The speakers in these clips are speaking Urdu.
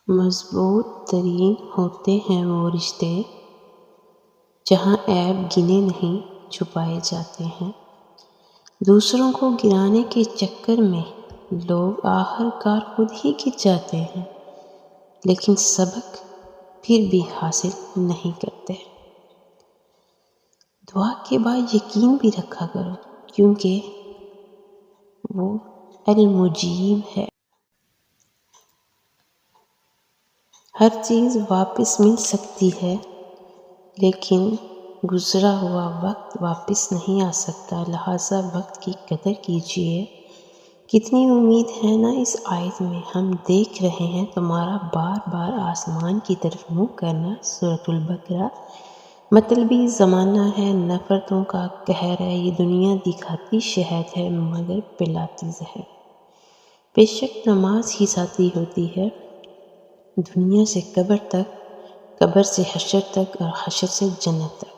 مضبوط ترین ہوتے ہیں وہ رشتے جہاں عیب گنے نہیں چھپائے جاتے ہیں۔ دوسروں کو گرانے کے چکر میں لوگ آخر کار خود ہی گر جاتے ہیں، لیکن سبق پھر بھی حاصل نہیں کرتے۔ دعا کے بعد یقین بھی رکھا کرو، کیونکہ وہ المجیب ہے۔ ہر چیز واپس مل سکتی ہے، لیکن گزرا ہوا وقت واپس نہیں آ سکتا، لہٰذا وقت کی قدر کیجیے۔ کتنی امید ہے نا اس آیت میں۔ ہم دیکھ رہے ہیں تمہارا بار بار آسمان کی طرف منہ کرنا۔ سورۃ البقرہ۔ مطلبی زمانہ ہے، نفرتوں کا قہر ہے، یہ دنیا دکھاتی شہد ہے مگر پلاتی زہر۔ بے شک نماز ہی ساتھی ہوتی ہے دنیا سے قبر تک، قبر سے حشر تک اور حشر سے جنت تک۔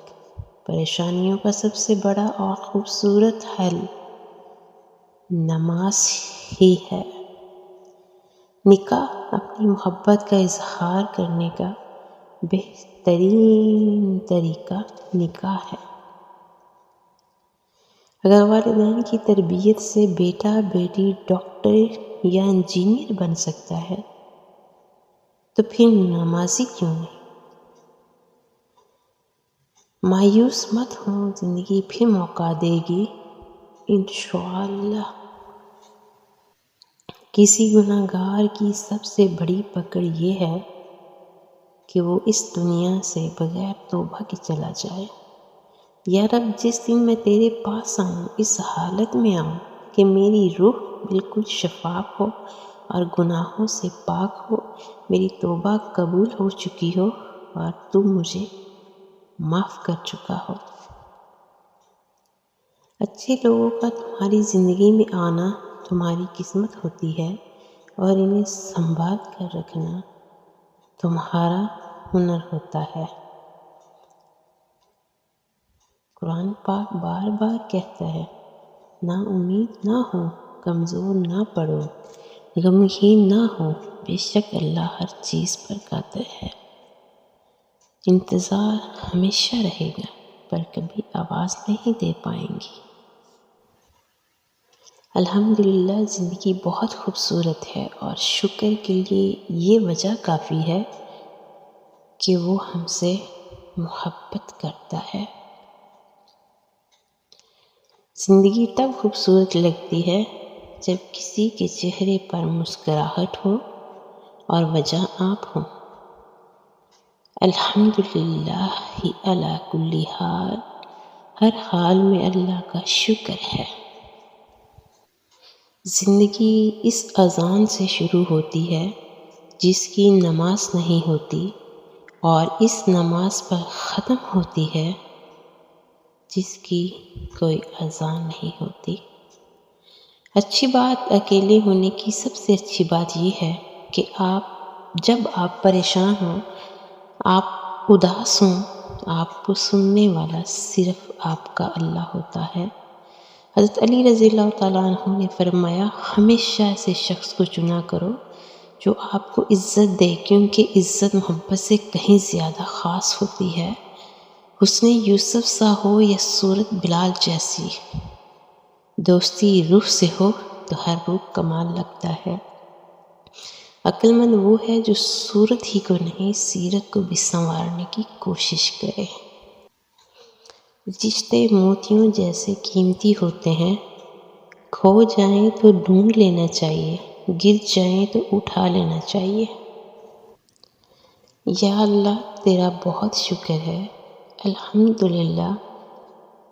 پریشانیوں کا سب سے بڑا اور خوبصورت حل نماز ہی ہے۔ نکاح اپنی محبت کا اظہار کرنے کا بہترین طریقہ نکاح ہے۔ اگر والدین کی تربیت سے بیٹا بیٹی ڈاکٹر یا انجینئر بن سکتا ہے تو پھر نمازی کیوں نہیں؟ مایوس مت ہو، زندگی پھر موقع دے گی انشاءاللہ۔ کسی گنہگار کی سب سے بڑی پکڑ یہ ہے کہ وہ اس دنیا سے بغیر توبہ کے چلا جائے۔ یا رب، جس دن میں تیرے پاس آؤں اس حالت میں آؤں کہ میری روح بالکل شفاف ہو اور گناہوں سے پاک ہو، میری توبہ قبول ہو چکی ہو اور تو مجھے معاف کر چکا ہو۔ اچھے لوگوں کا تمہاری زندگی میں آنا تمہاری قسمت ہوتی ہے، اور انہیں سنبھال کر رکھنا تمہارا ہنر ہوتا ہے۔ قرآن پاک بار بار کہتا ہے، نا امید نہ ہو، کمزور نہ پڑو، غمگین نہ ہو، بے شک اللہ ہر چیز پر قادر ہے۔ انتظار ہمیشہ رہے گا، پر کبھی آواز نہیں دے پائیں گی۔ الحمدللہ زندگی بہت خوبصورت ہے، اور شکر کے لیے یہ وجہ کافی ہے کہ وہ ہم سے محبت کرتا ہے۔ زندگی تب خوبصورت لگتی ہے جب کسی کے چہرے پر مسکراہٹ ہو اور وجہ آپ ہوں۔ الحمدللہ علی کل حال، ہر حال میں اللہ کا شکر ہے۔ زندگی اس اذان سے شروع ہوتی ہے جس کی نماز نہیں ہوتی، اور اس نماز پر ختم ہوتی ہے جس کی کوئی اذان نہیں ہوتی۔ اچھی بات اکیلے ہونے کی سب سے اچھی بات یہ ہے کہ جب آپ پریشان ہوں، آپ اداس ہوں، آپ کو سننے والا صرف آپ کا اللہ ہوتا ہے۔ حضرت علی رضی اللہ تعالیٰ عنہ نے فرمایا، ہمیشہ ایسے شخص کو چنا کرو جو آپ کو عزت دے، کیونکہ عزت محبت سے کہیں زیادہ خاص ہوتی ہے۔ حسن یوسف سا ہو یا صورت بلال جیسی، دوستی روح سے ہو تو ہر روح کمال لگتا ہے۔ عقل مند وہ ہے جو صورت ہی کو نہیں، سیرت کو بھی سنوارنے کی کوشش کرے۔ رشتے موتیوں جیسے قیمتی ہوتے ہیں، کھو جائیں تو ڈھونڈ لینا چاہیے، گر جائیں تو اٹھا لینا چاہیے۔ یا اللہ تیرا بہت شکر ہے، الحمدللہ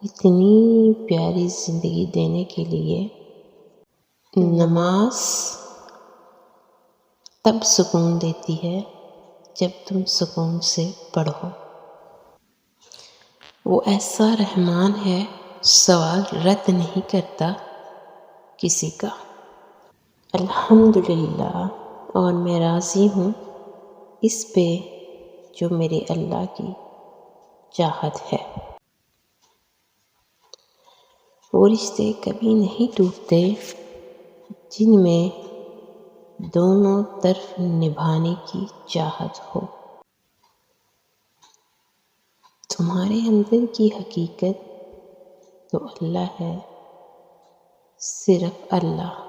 اتنی پیاری زندگی دینے کے لیے۔ نماز تب سکون دیتی ہے جب تم سکون سے پڑھو۔ وہ ایسا رحمان ہے، سوال رد نہیں کرتا کسی کا۔ الحمدللہ، اور میں راضی ہوں اس پہ جو میرے اللہ کی چاہت ہے۔ وہ رشتے کبھی نہیں ٹوٹتے جن میں دونوں طرف نبھانے کی چاہت ہو۔ تمہارے اندر کی حقیقت تو اللہ ہے، صرف اللہ۔